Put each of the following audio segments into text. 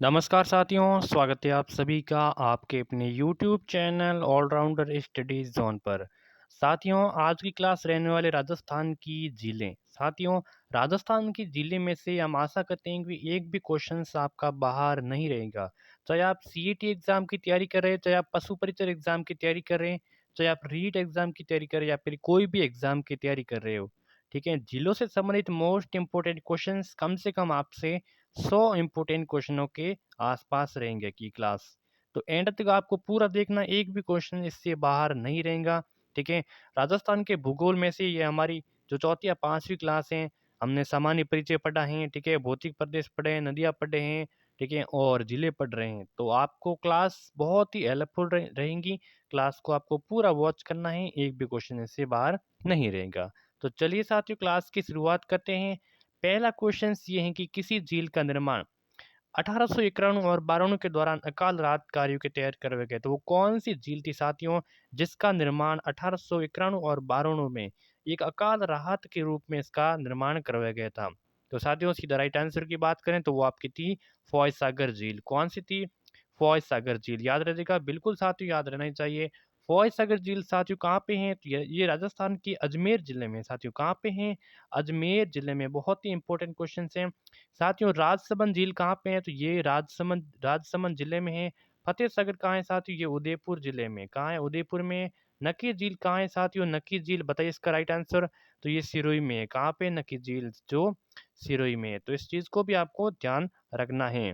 नमस्कार साथियों, स्वागत है आप सभी का आपके अपने YouTube channel all rounder studies zone पर। साथियों, आज की क्लास रहने वाले राजस्थान की झीलें। साथियों, राजस्थान की झीलें में से हम आशा करते हैं कि एक भी क्वेश्चन आपका बाहर नहीं रहेगा। चाहे आप सीईटी एग्जाम की तैयारी कर रहे हैं, चाहे आप पशु परिचर एग्जाम की तैयारी कर रहे हैं, चाहे आप रीट एग्जाम की तैयारी कर रहे हैं या फिर कोई भी एग्जाम की तैयारी कर रहे हो। ठीक है, झीलों से संबंधित मोस्ट इंपोर्टेंट क्वेश्चन कम से कम आपसे 100 इम्पोर्टेंट क्वेश्चनों के आसपास रहेंगे की क्लास। तो एंड तक आपको पूरा देखना, एक भी क्वेश्चन इससे बाहर नहीं रहेगा। ठीक है, राजस्थान के भूगोल में से ये हमारी जो चौथी या पांचवी क्लास है। हमने सामान्य परिचय पढ़ा है, ठीक है, भौतिक प्रदेश पढ़े हैं, नदियाँ पढ़े हैं, ठीक है, और जिले पढ़ रहे हैं। तो आपको क्लास बहुत ही हेल्पफुल रहेंगी। क्लास को आपको पूरा वॉच करना है, एक भी क्वेश्चन इससे बाहर नहीं रहेगा। तो चलिए साथियों, क्लास की शुरुआत करते हैं। पहला क्वेश्चन ये है कि किसी झील का निर्माण 1891 और 92 के दौरान अकाल रात कार्यों के तहत करवाए गए। तो वो कौन सी झील थी साथियों, जिसका निर्माण 1891 और 92 में एक अकाल राहत के रूप में इसका निर्माण करवाया गया था। तो साथियों, सीधा राइट आंसर की बात करें तो वो आपकी थी फौज सागर झील। कौन सी थी? फौज सागर झील। याद रखिएगा, बिल्कुल साथियों याद रहना ही चाहिए। फौज सागर झील साथियों कहाँ पे है? तो ये राजस्थान की अजमेर जिले में। साथियों कहाँ पे है? अजमेर जिले में। बहुत ही इंपॉर्टेंट क्वेश्चन है। साथियों, राजसमंद झील कहाँ पे है? तो ये राजसमंद राजसमंद जिले में है। फतेह सागर कहाँ है साथियों? ये उदयपुर जिले में। कहाँ है? उदयपुर में। नकी झील कहाँ है साथियों? नकी झील, बताइए इसका राइट आंसर। तो ये सिरोही में है। कहाँ पे? नकी झील जो सिरोही में है। तो इस चीज को भी आपको ध्यान रखना है।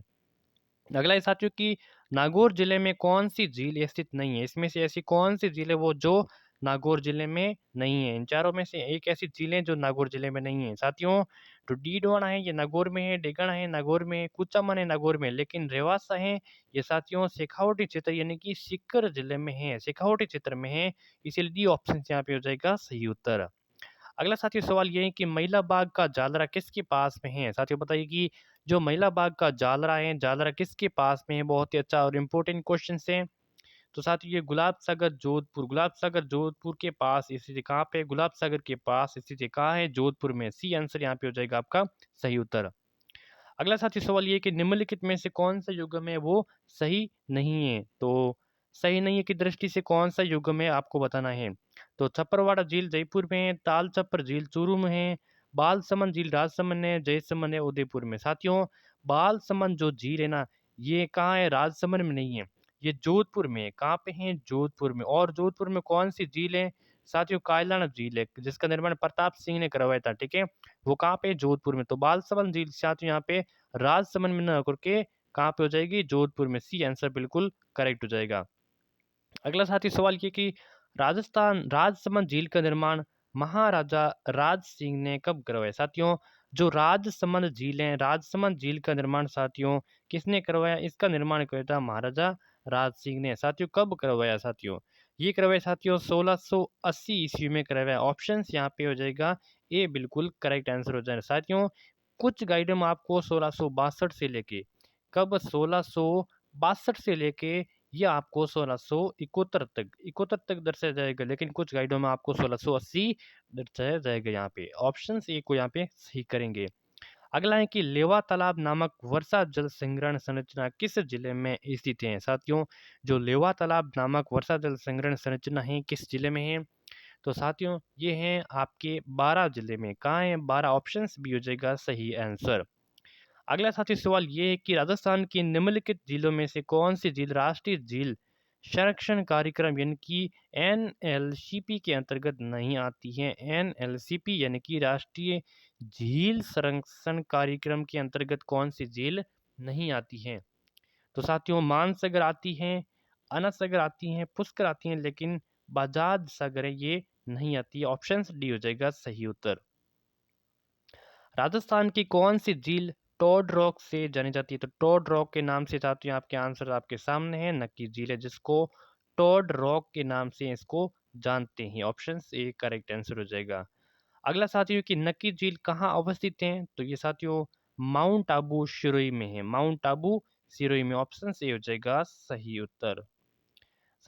अगला है साथियों कि नागौर जिले में कौन सी झील स्थित नहीं है? इसमें से ऐसी कौन सी झील है वो जो नागौर जिले में नहीं है? इन चारों में से एक ऐसी झील है जो नागौर जिले में नहीं है साथियों। तो डीडवाना है, ये नागौर में है। डेगण है, नागौर में है। कुचामन है, नागौर में है। लेकिन रेवासा है, ये साथियों शेखावटी क्षेत्र यानी कि सीकर जिले में है, शेखावटी क्षेत्र में है। इसीलिए डी ऑप्शन यहाँ पे हो जाएगा सही उत्तर। अगला साथियों सवाल ये है कि महिला बाग का जालरा किसके पास में है? साथियों बताइए कि जो महिला बाग का जालरा है, जालरा किसके पास में है? बहुत ही अच्छा और इम्पोर्टेंट क्वेश्चन है। तो साथियों ये गुलाब सागर जोधपुर के पास स्थित है। कहाँ पे? गुलाब सागर के पास स्थित है। कहाँ है? जोधपुर में। सी आंसर यहाँ पे हो जाएगा आपका सही उत्तर। अगला साथी सवाल ये है कि निम्नलिखित में से कौन सा युग्म है वो सही नहीं है? तो सही नहीं है की दृष्टि से कौन सा युग्म है आपको बताना है। तो छपरवाड़ा झील जयपुर में है, ताल छपर झील चूरू में है, बालसमंद झील राजसमंद है, जयसमंद है उदयपुर में। साथियों, बालसमंद जो झील है ना, ये कहाँ है? राजसमंद में नहीं है, ये जोधपुर में है। कहाँ पे है? जोधपुर में। और जोधपुर में कौन सी झील है साथियों? कायलाना झील है, जिसका निर्माण प्रताप सिंह ने करवाया था। ठीक है, वो कहाँ पे? जोधपुर में। तो बालसमंद झील साथियों यहाँ पे राजसमंद में न होकर के कहाँ पे हो जाएगी? जोधपुर में। सी आंसर बिल्कुल करेक्ट हो जाएगा। अगला साथी सवाल ये कि राजस्थान राजसमंद झील का निर्माण महाराजा राज सिंह ने कब करवाया? साथियों, जो राजसमंद झील है, राजसमंद झील का निर्माण साथियों किसने करवाया? इसका निर्माण करवाया था महाराजा राज सिंह ने। साथियों कब करवाया? साथियों ये करवाया साथियों 1680 ईस्वी में करवाया। ऑप्शन यहाँ पे हो जाएगा ए बिल्कुल करेक्ट आंसर हो जाएगा। साथियों, कुछ गाइड में आपको 1662 से लेके कब 1662 से लेके ये आपको 1671 तक दर्शाया जाएगा, लेकिन कुछ गाइडों में आपको 1680 दर्शाया जाएगा। यहाँ पे ऑप्शन ए को यहाँ पे सही करेंगे। अगला है कि लेवा तालाब नामक वर्षा जल संग्रहण संरचना किस जिले में स्थित है? साथियों, जो लेवा तालाब नामक वर्षा जल संग्रहण संरचना है किस जिले में है? तो साथियों ये है आपके 12 जिले में। कहाँ है? 12। ऑप्शन बी हो जाएगा सही आंसर। अगला साथी सवाल ये है कि राजस्थान की निम्नलिखित झीलों में से कौन सी झील राष्ट्रीय झील संरक्षण कार्यक्रम यानी कि एनएलसीपी के अंतर्गत नहीं आती है? एनएलसीपी यानी कि राष्ट्रीय झील संरक्षण कार्यक्रम के अंतर्गत कौन सी झील नहीं आती है? तो साथियों मानसागर आती है, अनस सागर आती है, पुष्कर आती है, लेकिन बजाज सागर है ये नहीं आती है। ऑप्शन डी हो जाएगा सही उत्तर। राजस्थान की कौन सी झील टोड रॉक से जानी जाती है? तो टोड रॉक के नाम से साथियों आपके आंसर आपके सामने है। नक्की झील है जिसको टोड रॉक के नाम से इसको जानते हैं। ऑप्शन ए करेक्ट आंसर हो जाएगा। अगला साथियों की नक्की झील कहाँ अवस्थित है? तो ये साथियों माउंट आबू सिरोही में है। माउंट आबू सिरोही में। ऑप्शन ए हो जाएगा सही उत्तर।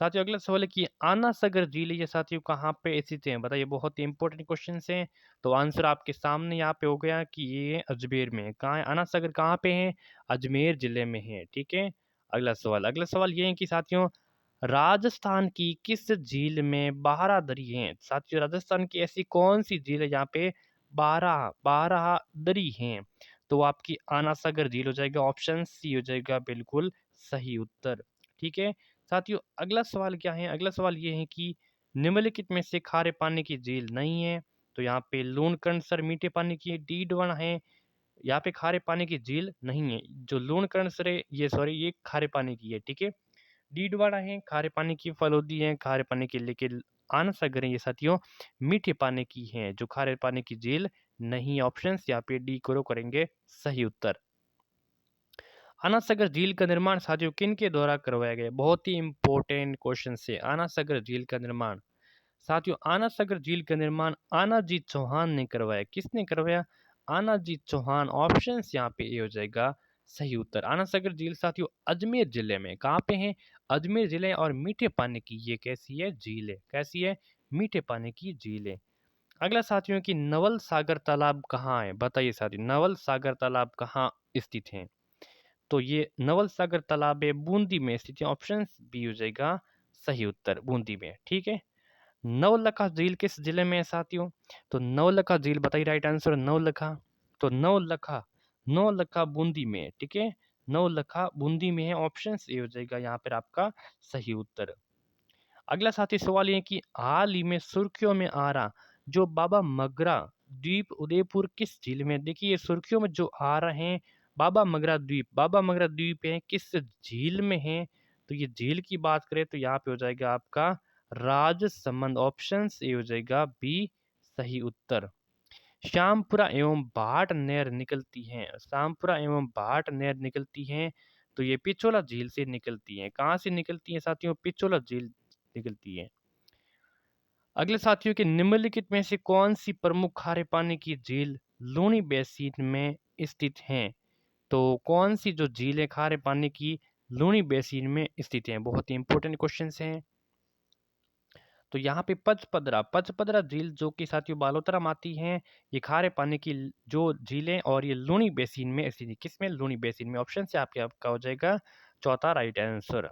साथियों अगला सवाल है कि आना सागर झील ये साथियों कहाँ पे स्थित है? बताइए, बहुत ही इंपॉर्टेंट क्वेश्चन हैं। तो आंसर आपके सामने यहाँ पे हो गया कि ये अजमेर में है। कहाँ है आना सागर, कहाँ पे है? अजमेर जिले में है। ठीक है। अगला सवाल ये है कि साथियों राजस्थान की किस झील में बारादरी है? साथियों राजस्थान की ऐसी कौन सी झील है जहाँ पे बारादरी है? तो आपकी आना सागर झील हो जाएगा, ऑप्शन सी हो जाएगा बिल्कुल सही उत्तर। ठीक है। साथियों अगला सवाल क्या है? अगला सवाल ये है कि निम्नलिखित में से खारे पानी की झील नहीं है। तो यहाँ पे लूणकरणसर मीठे पानी की डीडवाना है। यहाँ पे खारे पानी की झील नहीं है। जो लूणकरणसर है ये सॉरी ये खारे पानी की है। ठीक है। डीडवाना है खारे पानी की, फलोदी है खारे पानी की, लेकिन आना सागर है ये साथियों मीठे पानी की है, जो खारे पानी की झील नहीं। ऑप्शन यहाँ पे डी करो करेंगे सही उत्तर। आना सागर झील का निर्माण साथियों किन के द्वारा करवाया गया? बहुत ही इंपॉर्टेंट क्वेश्चन से। आना सागर झील का निर्माण साथियों आना सागर झील का निर्माण आनाजी चौहान ने करवाया। किसने करवाया? आनाजी चौहान। ऑप्शन यहाँ पे ये हो जाएगा सही उत्तर। आना सागर झील साथियों अजमेर जिले में, कहाँ पे है? अजमेर जिले, और मीठे पानी की ये कैसी है? झील है। कैसी है? मीठे पानी की झील है। अगला साथियों की नवल सागर तालाब कहाँ है? बताइए साथियों नवल सागर तालाब कहाँ स्थित है? तो ये नवल सागर तालाब है बूंदी में स्थित है। ऑप्शन बी हो जाएगा सही उत्तर, बूंदी में। ठीक है। नवलखा झील किस जिले में है साथियों? तो नवलखा झील बताइए राइट आंसर नवलखा। तो नवलखा बूंदी में है। ठीक है। नवलखा बूंदी में है। ऑप्शन ए हो जाएगा यहाँ पर आपका सही उत्तर। अगला साथी सवाल ये है कि हाल ही में सुर्खियों में आ रहा जो बाबा मगरा द्वीप उदयपुर किस झील में? देखिए ये सुर्खियों में जो आ रहे हैं बाबा मगरा द्वीप है किस झील में है? तो ये झील की बात करें तो यहाँ पे हो जाएगा आपका राजसमंद। ऑप्शन ए हो जाएगा बी सही उत्तर। श्यामपुरा एवं भाट नहर निकलती हैं, श्यामपुरा एवं भाट नहर निकलती हैं। तो ये पिछोला झील से निकलती हैं। कहाँ से निकलती हैं साथियों? पिछोला झील निकलती है। अगले साथियों के निम्नलिखित में से कौन सी प्रमुख खारे पानी की झील लूनी बेसिन में स्थित है? तो कौन सी जो झील है खारे पानी की लूनी बेसिन में स्थित है? बहुत ही इंपॉर्टेंट क्वेश्चन हैं। तो यहाँ पे पचपदरा झील जो कि साथियों बालोतरा में आती हैं, ये खारे पानी की जो झीलें और ये लूनी बेसिन में स्थित है। किसमें? लूनी बेसिन में। ऑप्शन से आपका हो जाएगा चौथा राइट आंसर।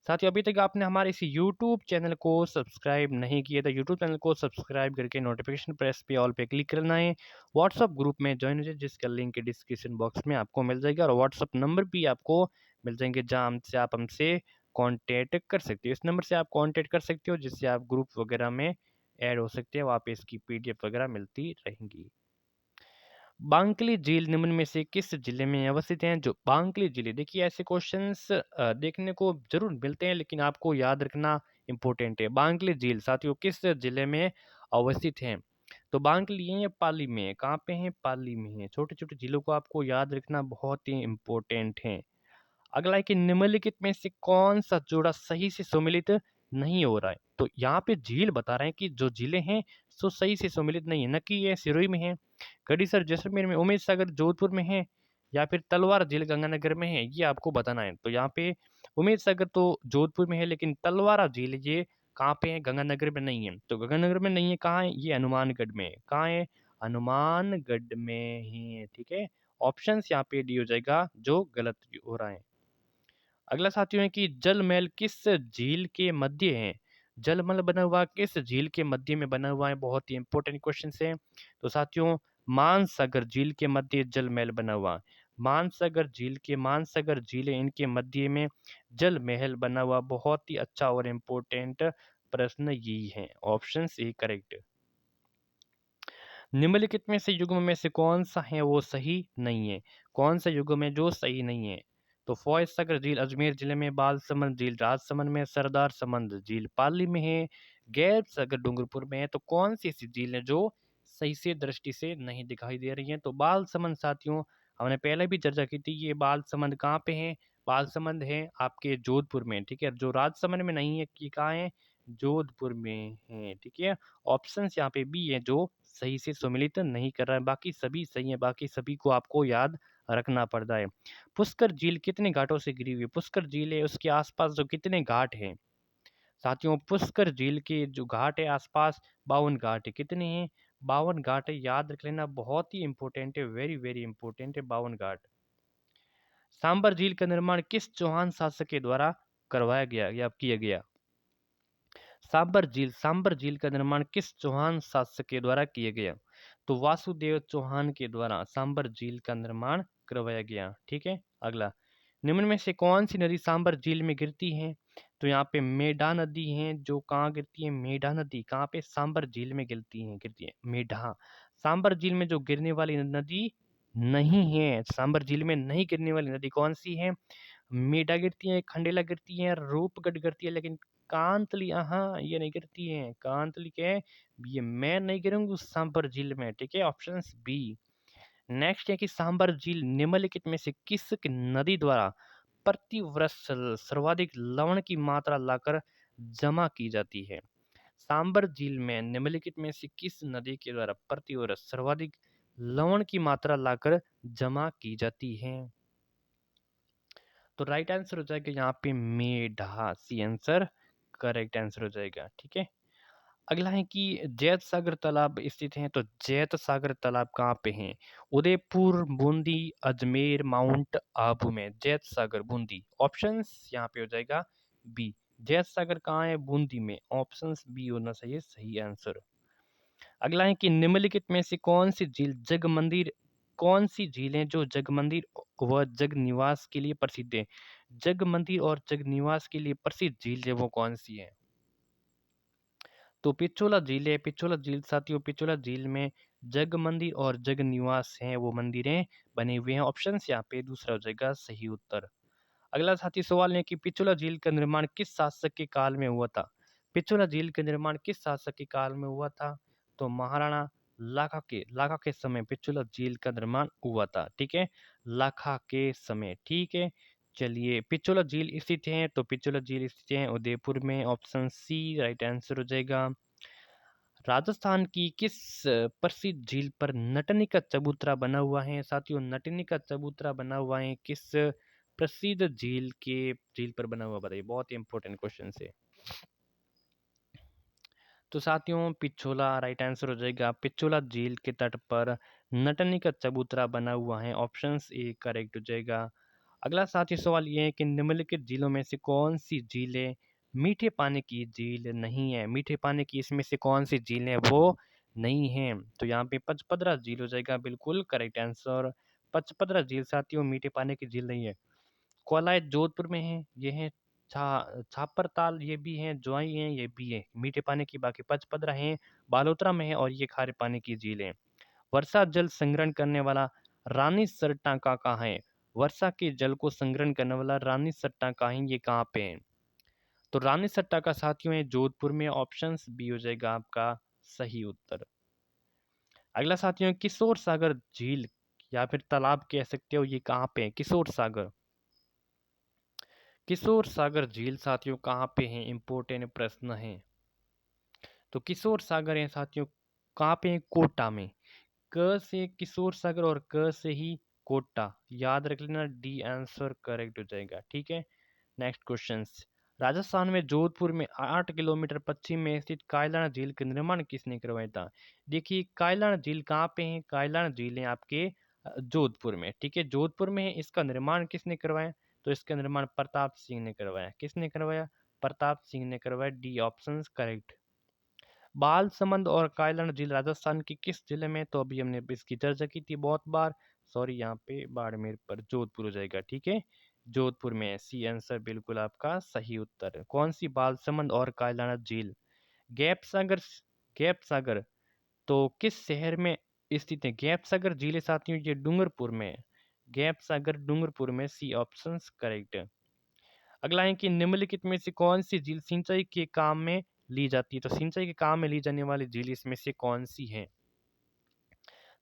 साथियों अभी तक आपने हमारे इस यूट्यूब चैनल को सब्सक्राइब नहीं किया तो यूट्यूब चैनल को सब्सक्राइब करके नोटिफिकेशन प्रेस पे ऑल पे क्लिक करना है। व्हाट्सअप ग्रुप में ज्वाइन हो जाए जिसका लिंक डिस्क्रिप्शन बॉक्स में आपको मिल जाएगा, और व्हाट्सअप नंबर भी आपको मिल जाएंगे जहाँ हमसे आप हमसे कांटेक्ट कर सकते हो। इस नंबर से आप कांटेक्ट कर सकते हो जिससे आप ग्रुप वगैरह में ऐड हो सकते हैं। वहाँ पे इसकी पीडीएफ वगैरह मिलती रहेंगी। बांकली झील निम्न में से किस जिले में अवस्थित है? जो बांकली जिले, देखिए ऐसे क्वेश्चंस देखने को जरूर मिलते हैं लेकिन आपको याद रखना इम्पोर्टेंट है। बांकली झील साथियों किस जिले में अवस्थित है? तो बांकली है या पाली में है? कहाँ पे है? पाली में है। छोटे छोटे झीलों को आपको याद रखना बहुत ही इम्पोर्टेंट है। अगला है कि निम्नलिखित में से कौन सा जोड़ा सही से सम्मिलित नहीं हो रहा है? तो यहाँ पे झील बता रहे हैं कि जो झीलें हैं सो सही से सम्मिलित नहीं है। नक्की है सिरोही में है, गढ़ीसर जैसलमेर में, उमेश सागर जोधपुर में है, या फिर तलवार झील गंगानगर में है, ये आपको बताना है। तो यहाँ पे उमेश सागर तो जोधपुर में है लेकिन तलवारा झील ये कहाँ पे है? गंगानगर में नहीं है। तो गंगानगर में नहीं है, कहाँ है? ये हनुमानगढ़ में है। कहाँ है? हनुमानगढ़ में है। ठीक है। ऑप्शन यहाँ पे डी हो जाएगा जो गलत हो रहा है। अगला साथियों है कि जल महल किस झील के मध्य है? जलमल बना हुआ किस झील के मध्य में बना हुआ है? बहुत ही इंपॉर्टेंट क्वेश्चन है। तो साथियों मानसागर झील के मध्य जल महल बना हुआ। मानसागर झील है इनके मध्य में जल महल बना हुआ। बहुत ही अच्छा और इम्पोर्टेंट प्रश्न यही है। Option A correct. निम्नलिखित में से युग्म में से कौन सा है वो सही नहीं है? कौन सा युग्म है जो सही नहीं है? तो फौज सागर झील अजमेर जिले में, बालसमंद झील राजसमंद में, सरदार समंद झील पाली में है, गैब सागर डूंगरपुर में है। तो कौन सी ऐसी झील है जो सही से दृष्टि से नहीं दिखाई दे रही है? तो बालसमंद साथियों हमने पहले भी चर्चा की थी। ये बालसमंद कहाँ पे है? बालसमंद है आपके जोधपुर में। ठीक है। जो राजसमंद में नहीं है कि कहाँ है? जोधपुर में है। ठीक है। ऑप्शन यहाँ पे बी है जो सही से सम्मिलित नहीं कर रहा है। बाकी सभी सही है, बाकी सभी को आपको याद रखना पड़ता है। पुष्कर झील कितने घाटों से घिरी हुई है? पुष्कर झील है उसके आसपास जो कितने घाट हैं? साथियों पुष्कर झील के जो घाट है आसपास 52 घाट है। कितने हैं? 52 घाट है, याद रख लेना, बहुत ही इंपॉर्टेंट है, वेरी वेरी इंपॉर्टेंट है 52 घाट। सांबर झील का निर्माण किस चौहान शासक के द्वारा करवाया गया या किया गया? सांबर झील का निर्माण किस चौहान शासक के द्वारा किया गया? तो वासुदेव चौहान के द्वारा सांबर झील का निर्माण करवाया गया। ठीक है। अगला, निम्न में से कौन सी नदी सांबर झील में गिरती है? तो यहाँ पे मेढा नदी है, जो कहाँ गिरती है? मेढा नदी कहाँ पे? सांबर झील में गिरती है मेढा। सांबर झील में जो गिरने वाली नदी नहीं है, सांबर झील में नहीं गिरने वाली नदी कौन सी है? मेढा गिरती है, खंडेला गिरती है, रूपगढ़ गिरती है, लेकिन कांतली ये नहीं गिरती है। कांतली क्या है? ये मैं नहीं गिरूंगी उस सांबर झील में। ठीक है, ऑप्शन बी। नेक्स्ट है कि सांबर झील निम्नलिखित में से किस नदी द्वारा प्रति वर्ष सर्वाधिक लवण की मात्रा लाकर जमा की जाती है? सांबर झील में निम्नलिखित में से किस नदी के द्वारा प्रति वर्ष सर्वाधिक लवण की मात्रा लाकर जमा की जाती है? तो राइट आंसर हो जाएगा यहाँ पे मेढा, सी आंसर करेक्ट आंसर हो जाएगा। ठीक है। अगला है कि जैत सागर तालाब स्थित है, तो जैत सागर तालाब कहाँ पे है? उदयपुर, बूंदी, अजमेर, माउंट आबू में जैत सागर बूंदी। ऑप्शंस यहाँ पे हो जाएगा बी। जैत सागर कहाँ है? बूंदी में। ऑप्शंस बी होना चाहिए सही आंसर। अगला है कि निम्नलिखित में से कौन सी झील है जो जग मंदिर व जग निवास के लिए प्रसिद्ध है? जग मंदिर और जग निवास के लिए प्रसिद्ध झील है वो कौन सी है? तो पिछोला झील है। पिछोला झील साथियों, पिछोला झील में जग मंदिर और जग निवास हैं, वो मंदिरें बने हुए हैं। ऑप्शन यहाँ पे दूसरा हो जाएगा सही उत्तर। अगला साथी सवाल है कि पिछोला झील का निर्माण किस शासक के काल में हुआ था? पिछोला झील का निर्माण किस शासक के काल में हुआ था? तो महाराणा लाखा के समय पिछोला झील का निर्माण हुआ था। ठीक है, लाखा के समय। ठीक है, चलिए पिछोला झील स्थित है, तो पिछोला झील स्थित है उदयपुर में। ऑप्शन सी राइट आंसर हो जाएगा। राजस्थान की किस प्रसिद्ध झील पर नटनी का चबूतरा बना हुआ है? साथियों नटनी का चबूतरा बना हुआ है किस प्रसिद्ध झील पर बना हुआ? बताइए, बहुत ही इंपॉर्टेंट क्वेश्चन है। तो साथियों पिछोला राइट आंसर हो जाएगा। पिछोला झील के तट पर नटनी का चबूतरा बना हुआ है। ऑप्शन ए करेक्ट हो जाएगा। अगला साथी सवाल ये है कि निम्नलिखित झीलों में से कौन सी झीलें मीठे पानी की झील नहीं है? मीठे पानी की इसमें से कौन सी झील है वो नहीं है? तो यहाँ पे पचपदरा झील हो जाएगा बिल्कुल करेक्ट आंसर। पचपदरा झील साथियों मीठे पानी की झील नहीं है। कोलायत जोधपुर में है, ये है छापर ताल, ये भी है ज्वाई है, ये भी है मीठे पानी की। बाकी पचपदरा है बालोतरा में है और ये खारे पानी की झील है। वर्षा जल संग्रहण करने वाला रानी सट्टा का कहाँ है? वर्षा के जल को संग्रहण करने वाला रानी सट्टा का है, ये कहाँ पे है? तो रानी सट्टा का साथियों है जोधपुर में। ऑप्शन बी हो जाएगा आपका सही उत्तर। अगला साथियों किशोर सागर झील या फिर तालाब कह सकते हो, ये कहाँ पे है? किशोर सागर, किशोर सागर झील साथियों कहाँ पे है? इंपॉर्टेंट प्रश्न है। तो किशोर सागर है साथियों कहाँ पे है? कोटा में। क से किशोर सागर और क से ही कोटा, याद रख लेना, डी आंसर करेक्ट हो जाएगा। ठीक है। नेक्स्ट क्वेश्चन, राजस्थान में जोधपुर में 8 किलोमीटर पश्चिम में स्थित कायलाना झील का निर्माण किसने करवाया था? देखिए कायलाना झील कहाँ पे है? कायलाना झील है आपके जोधपुर में। ठीक है, जोधपुर में है। इसका निर्माण किसने करवाया? तो इसका निर्माण प्रताप सिंह ने करवाया। किसने करवाया? प्रताप सिंह ने करवाया। D option correct. बालसमंद और कायलाना झील राजस्थान के किस जिले में? तो अभी हमने इसकी चर्चा की थी बहुत बार। सॉरी, यहाँ पे बाड़मेर पर जोधपुर हो जाएगा। ठीक है, जोधपुर में। सी आंसर बिल्कुल आपका सही उत्तर। कौन सी बालसमंद और कायलाना झील? गैप सागर, गैप सागर तो किस शहर में स्थित है? गैप सागर झील साथियों ये डूंगरपुर में है। गैप सागर डूंगरपुर में। सी ऑप्शन करेक्ट है। अगला है कि निम्नलिखित में से कौन सी झील सिंचाई के काम में ली जाती है? तो सिंचाई के काम में ली जाने वाली झील इसमें से कौन सी है?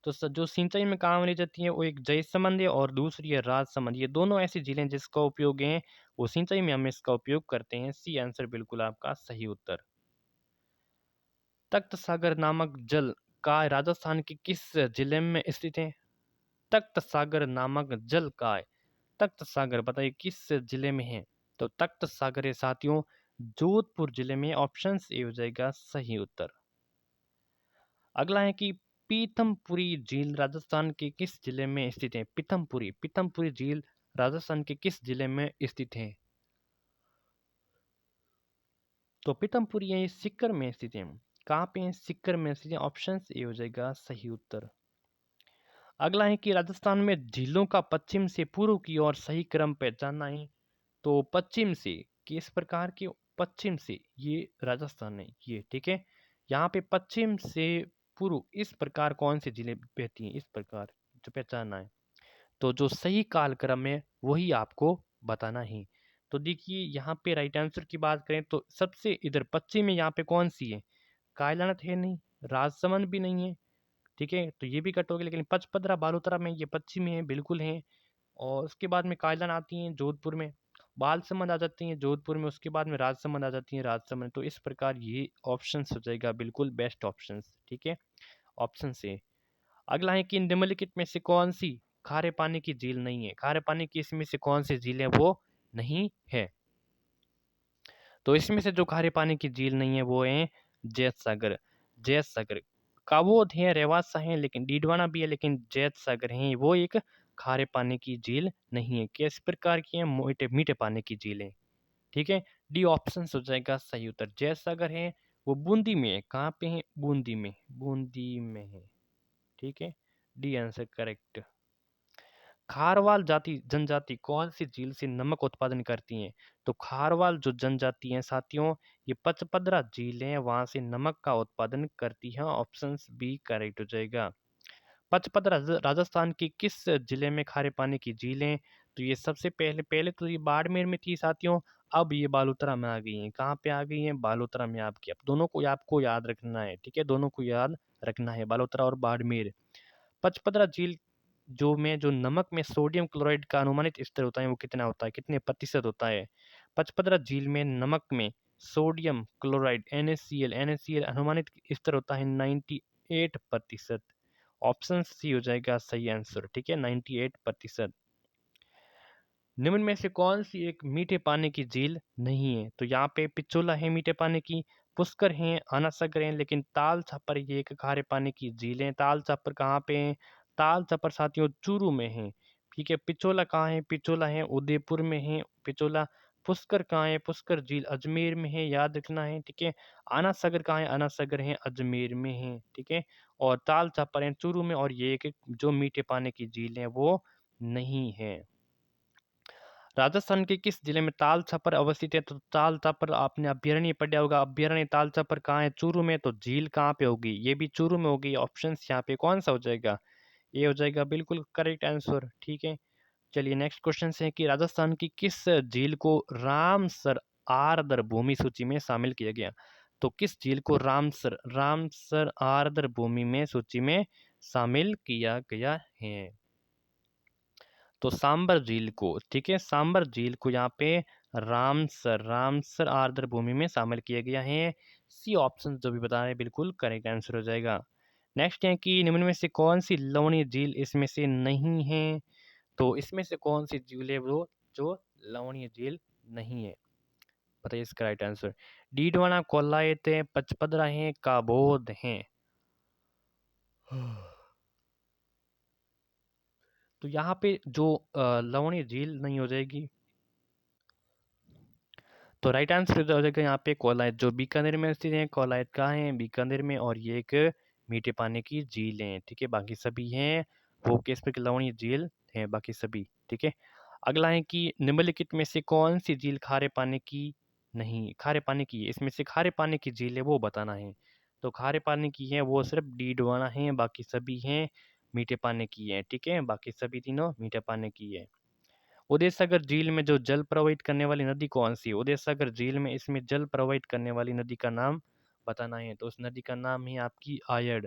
तो जो सिंचाई में काम में ली जाती है वो एक जयसमंद है और दूसरी है राजसमंद। ये दोनों ऐसी झीलें जिसका उपयोग है वो सिंचाई में हम इसका उपयोग करते हैं। सी आंसर बिल्कुल आपका सही उत्तर। तख्त सागर नामक जल का राजस्थान के किस जिले में स्थित है? तख्त सागर नामक जल का, तख्त सागर बताइए किस जिले में है? तो तख्त सागर है साथियों जोधपुर जिले में, ऑप्शन ए हो जाएगा सही उत्तर। अगला है कि पीथमपुरी झील राजस्थान के किस जिले में स्थित है? पीथमपुरी पीथमपुरी झील राजस्थान के किस जिले में स्थित है? तो पीथमपुरी ये सीकर में स्थित है। कहाँ पे है? सीकर में स्थित है। ऑप्शन ए हो जाएगा सही उत्तर। अगला है कि राजस्थान में झीलों का पश्चिम से पूर्व की ओर सही क्रम पहचानना है। तो पश्चिम से किस प्रकार के? पश्चिम से, ये राजस्थान है ये, ठीक है। यहाँ पे पश्चिम से पूर्व इस प्रकार कौन सी झीलें बहती हैं, इस प्रकार जो पहचानना है। तो जो सही कालक्रम है वही आपको बताना है। तो देखिए यहाँ पे राइट आंसर की बात करें तो सबसे इधर पश्चिम में यहाँ पे कौन सी है? कायलानत है नहीं, राजसमंद भी नहीं है, ठीक है, तो ये भी कट हो गया। लेकिन पचपदरा बालोतरा में ये पश्चिम में है, बिल्कुल है। और उसके बाद में कायलान आती हैं जोधपुर में, बालसमंद आ जाती हैं जोधपुर में, उसके बाद में राजसमंद आ जाती हैं राजसमंद। तो इस प्रकार ये ऑप्शन हो जाएगा बिल्कुल बेस्ट ऑप्शन, ठीक है, ऑप्शन से। अगला है कि निम्नलिखित में से कौन सी खारे पानी की झील नहीं है? खारे पानी की इसमें से कौन सी झील है वो नहीं है? तो इसमें से जो खारे पानी की झील नहीं है वो है जैत सागर। जैत सागर काबोद है, रेवासा है, लेकिन डीडवाना भी है, लेकिन जैत सागर है वो एक खारे पानी की झील नहीं है। किस प्रकार की है? मीठे मीठे पानी की झील है, ठीक है। डी ऑप्शन हो जाएगा सही उत्तर। जैत सागर है वो बूंदी में है। कहाँ पे है? बूंदी में, बूंदी में है, ठीक है। D answer correct. खारवाल जाति जनजाति कौन सी झील से नमक उत्पादन करती हैं? तो खारवाल जो जनजाति है साथियों, ये पचपदरा झील है, वहां से नमक का उत्पादन करती है। ऑप्शन बी करेक्ट हो जाएगा। पचपदरा राजस्थान की किस जिले में खारे पानी की झील है? तो ये सबसे पहले पहले तो ये बाड़मेर में थी साथियों, अब ये बालोतरा में आ गई हैं। कहाँ पे आ गई हैं? बालोतरा में आपकी। अब दोनों को आपको याद रखना है, ठीक है, दोनों को याद रखना है, बालोतरा और बाड़मेर। पचपदरा झील जो नमक में सोडियम क्लोराइड का अनुमानित स्तर होता है वो कितना होता है, कितने प्रतिशत होता है? पचपदरा झील में नमक में सोडियम क्लोराइड NaCl अनुमानित स्तर होता है 98%। ऑप्शन सी हो जाएगा सही आंसर, ठीक है, 98%। निम्न में से कौन सी एक मीठे पानी की झील नहीं है? तो यहाँ पे पिचोला है मीठे पानी की, पुष्कर है, आना सागर है, लेकिन ताल छापर ये एक खारे पानी की झील है। ताल छापर कहाँ पे है? ताल छापर साथियों चूरू में है, ठीक है। पिचोला कहाँ है? पिचोला है उदयपुर में है पिचोला। पुष्कर कहाँ है? पुष्कर झील अजमेर में है, याद रखना है, ठीक है। आना सागर कहाँ है? आना सागर है अजमेर में है, ठीक है। और ताल छापर है चूरू में, और ये एक जो मीठे पानी की झील है वो नहीं है। राजस्थान के किस जिले में ताल छापर अवस्थित है? तो ताल छापर आपने अभ्यारण्य पढ़ा होगा, अभ्यारण्य ताल छापर कहाँ है? चूरू में। तो झील कहाँ पे होगी? ये भी चूरू में होगी। ऑप्शन यहाँ पे कौन सा हो जाएगा? ये हो जाएगा बिल्कुल करेक्ट आंसर, ठीक है। चलिए नेक्स्ट क्वेश्चन है कि राजस्थान की किस झील को रामसर आर्द्र भूमि सूची में शामिल किया गया? तो किस झील को रामसर रामसर आर्द्र भूमि में सूची में शामिल किया गया है? तो सांबर झील को, ठीक है, सांबर झील को यहाँ पे रामसर रामसर आर्द्र भूमि में शामिल किया गया है। सी ऑप्शन जो भी बता रहे हैं बिल्कुल करेक्ट आंसर हो जाएगा। नेक्स्ट है कि निम्न में से कौन सी लवणीय झील इसमें से नहीं है? तो इसमें से कौन सी झील है वो जो लवणीय झील नहीं है? बताइए इसका राइट आंसर। डीडवाना, कोलायत है, पचपदरा है, काबोद है। तो यहाँ पे जो लवणीय झील नहीं हो जाएगी, तो राइट आंसर हो जाएगा यहाँ पे कोलायत, जो बीकानेर में स्थित है। कोलायत कहाँ है? बीकानेर में, और ये एक मीठे पानी की झील है, ठीक है। बाकी सभी हैं वो किस पे लवणीय झील है, बाकी सभी, ठीक है। अगला है कि निम्नलिखित में से कौन सी झील खारे पानी की नहीं, खारे पानी की है, इसमें से खारे पानी की झील है वो बताना है। तो खारे पानी की है वो सिर्फ डीडवाना है, बाकी सभी हैं मीठे पानी की है, ठीक है, बाकी सभी तीनों मीठे पानी की है। उदय सागर झील में जो जल प्रवाहित करने वाली नदी कौन सी है? उदय सागर झील में इसमें जल प्रवाहित करने वाली नदी का नाम बताना है। तो उस नदी का नाम है आपकी आयड़।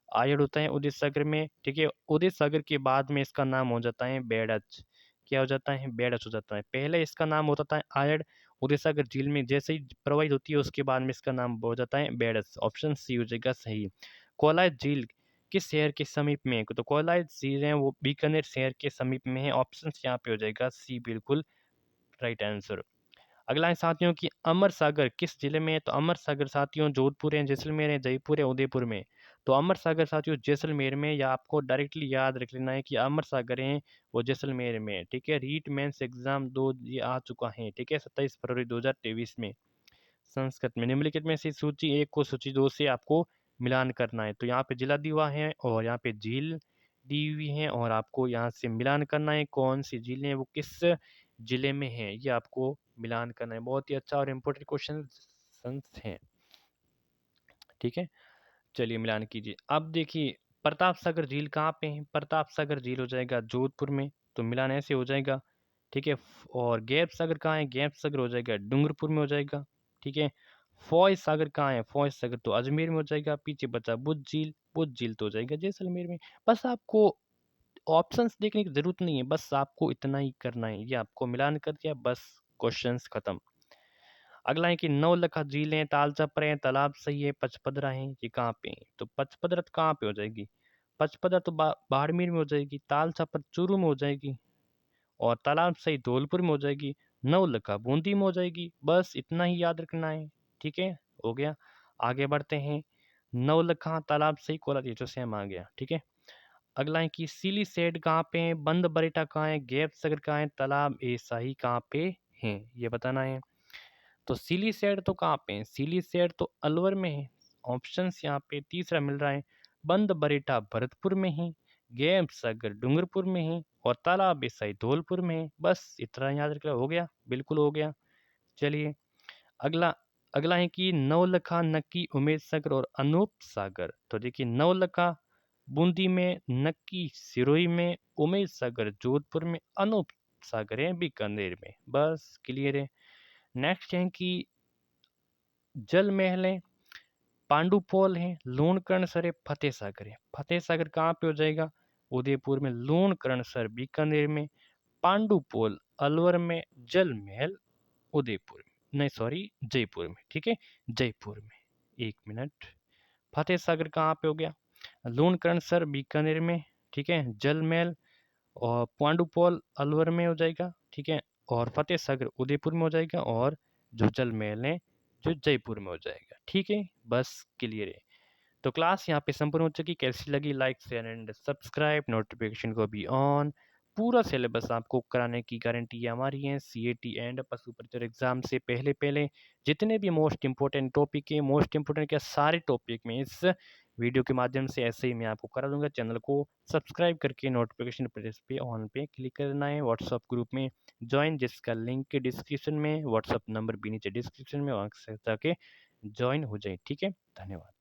आयड़ होता है उदय सागर में, ठीक है। उदय सागर के बाद में इसका नाम हो जाता है बेड़च। क्या हो जाता है? बेड़च हो जाता है। पहले इसका नाम होता था आयड़। उदय सागर झील में जैसे ही प्रवाहित होती है उसके बाद में इसका नाम हो जाता है बेड़च। ऑप्शन सी हो जाएगा सही। कोलायत झील किस शहर के समीप में है? तो कोलायत झील है वो बीकानेर शहर के समीप में है। ऑप्शन यहाँ पे हो जाएगा सी बिल्कुल राइट आंसर। अगला है साथियों कि अमर सागर किस जिले में है? तो अमर सागर साथियों जोधपुर है, जैसलमेर है, जयपुर है, उदयपुर में। तो अमर सागर साथियों जैसलमेर में, या आपको डायरेक्टली याद रख लेना है कि अमर सागर है वो जैसलमेर में। ठीक है, रीट मेंस एग्जाम 2 ये आ चुका है। ठीक है, 27 फरवरी 2023 में संस्कृत में। निम्नलिखित में से सूची 1 को सूची 2 से आपको मिलान करना है। तो यहाँ पे जिला दी हुआ है और यहाँ पे झील दी हुई है, और आपको यहाँ से मिलान करना है कौन सी झीलें हैं वो किस जिले में है, ये आपको मिलान करना है। बहुत ही अच्छा और इम्पोर्टेंट क्वेश्चन हैं। ठीक है, चलिए मिलान कीजिए। अब देखिए प्रताप सागर झील कहाँ पे है? प्रताप सागर झील हो जाएगा जोधपुर में, तो मिलान ऐसे हो जाएगा। ठीक है, और गैप सागर कहाँ है? गैप सागर हो जाएगा डूंगरपुर में हो जाएगा। ठीक है, फौज सागर कहाँ है? फौज सागर तो अजमेर में हो जाएगा। पीछे बचा बुद्ध झील तो हो जाएगा जैसलमेर में। बस आपको ऑप्शंस देखने की जरूरत नहीं है, बस आपको इतना ही करना है। ये आपको मिलान कर दिया, बस क्वेश्चंस खत्म। अगला है कि नौलखा झील है, ताल चप्पर है, तालाब सही है, पचपदरा है, ये कहाँ पे है? तो पचपदरा तो कहाँ पे हो जाएगी? पचपदरा तो बाड़मेर में हो जाएगी, ताल चप्पर चूरू में हो जाएगी, और तालाब सही धौलपुर में हो जाएगी, नौलखा बूंदी में हो जाएगी। बस इतना ही याद रखना है। ठीक है, हो गया। आगे बढ़ते हैं। नौलखा तालाब सही कोला ये तो सेम आ गया। ठीक है, अगला है कि सीली सेड कहाँ पे है, बंद बरेटा कहाँ है, गैप सगर कहाँ है, तालाब ए शाही कहाँ पे है, ये बताना है। तो सीली सेड तो कहाँ पे है? सीली सेड तो अलवर में है। ऑप्शंस यहाँ पे तीसरा मिल रहा है, बंद बरेटा भरतपुर में है, गैप सागर डूंगरपुर में है, और तालाब ईसाई धौलपुर में है। बस इतना याद रखना, हो गया, बिल्कुल हो गया। चलिए अगला अगला है कि नवलखा, नक्की, उमेद सागर और अनूप सागर। तो देखिए नवलखा बूंदी में, नक्की सिरोही में, उमेद सागर जोधपुर में, अनूप सागर है बीकानेर में। बस क्लियर है। नेक्स्ट है कि जल महल है, पांडुपोल है, लूणकरणसर है, फतेह सागर है। फतेह सागर कहाँ पे हो जाएगा? उदयपुर में, लूणकरणसर बीकानेर में, पांडुपोल अलवर में, जल महल उदयपुर में, नहीं सॉरी जयपुर में। ठीक है, जयपुर में। एक मिनट, फतेह सागर कहाँ पे हो गया? लूणकरणसर बीकानेर में। ठीक है, जल महल और पांडुपोल अलवर में हो जाएगा। ठीक है, और फतेह सागर उदयपुर में हो जाएगा, और जो जल महल है जो जयपुर में हो जाएगा। ठीक है, बस क्लियर है। तो क्लास यहाँ पे संपूर्ण हो चुकी। कैसी लगी? Like share and subscribe, notification को भी ऑन। पूरा सिलेबस आपको कराने की गारंटी हमारी है। सीएटी एंड पशु परिचर एग्जाम से पहले पहले जितने भी मोस्ट इंपोर्टेंट टॉपिक है, मोस्ट इंपोर्टेंट क्या सारे टॉपिक में इस वीडियो के माध्यम से ऐसे ही मैं आपको करा दूंगा। चैनल को सब्सक्राइब करके नोटिफिकेशन प्रेस पे ऑन पे क्लिक करना है। व्हाट्सअप ग्रुप में ज्वाइन, जिसका लिंक डिस्क्रिप्शन में, व्हाट्सअप नंबर भी नीचे डिस्क्रिप्शन में, वहाँ से जाके ज्वाइन हो जाए। ठीक है, धन्यवाद।